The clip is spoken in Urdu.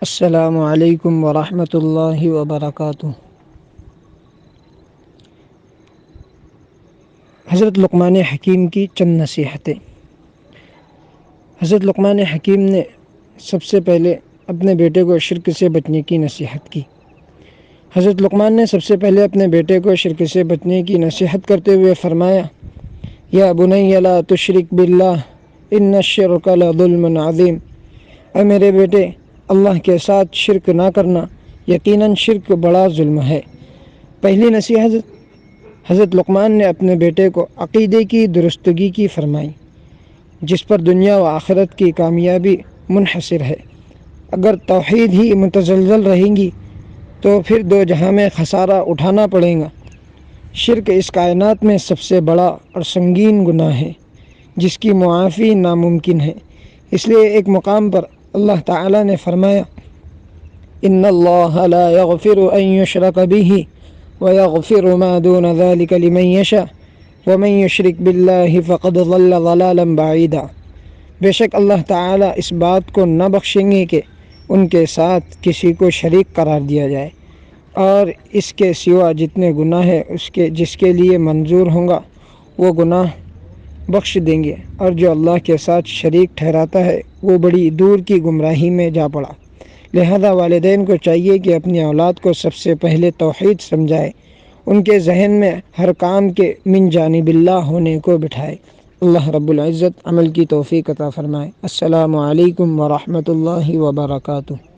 السلام علیکم ورحمۃ اللہ وبرکاتہ۔ حضرت لقمان حکیم کی چند نصیحتیں۔ حضرت لقمان حکیم نے سب سے پہلے اپنے بیٹے کو شرک سے بچنے کی نصیحت کی۔ حضرت لقمان نے سب سے پہلے اپنے بیٹے کو شرک سے بچنے کی نصیحت کرتے ہوئے فرمایا، یا بنی لا تشرک باللہ ان الشرک لظلم عظیم، اے میرے بیٹے اللہ کے ساتھ شرک نہ کرنا، یقیناً شرک بڑا ظلم ہے۔ پہلی نصیحت حضرت لقمان نے اپنے بیٹے کو عقیدے کی درستگی کی فرمائی، جس پر دنیا و آخرت کی کامیابی منحصر ہے۔ اگر توحید ہی متزلزل رہیں گی تو پھر دو جہاں میں خسارہ اٹھانا پڑے گا۔ شرک اس کائنات میں سب سے بڑا اور سنگین گناہ ہے جس کی معافی ناممکن ہے۔ اس لیے ایک مقام پر اللہ تعالی نے فرمایا، ان اللہ لا یغفر ان یشرک بہ ویغفر ما دون ذلک لمن یشاء ومن یشرک باللہ فقد ضل ضلالا بعیدا۔ بے شک اللہ تعالی اس بات کو نہ بخشیں گے کہ ان کے ساتھ کسی کو شریک قرار دیا جائے، اور اس کے سوا جتنے گناہ ہیں جس کے لیے منظور ہوں گا وہ گناہ بخش دیں گے، اور جو اللہ کے ساتھ شریک ٹھہراتا ہے وہ بڑی دور کی گمراہی میں جا پڑا۔ لہذا والدین کو چاہیے کہ اپنی اولاد کو سب سے پہلے توحید سمجھائے، ان کے ذہن میں ہر کام کے من جانب اللہ ہونے کو بٹھائے۔ اللہ رب العزت عمل کی توفیق عطا فرمائے۔ السلام علیکم ورحمۃ اللہ وبرکاتہ۔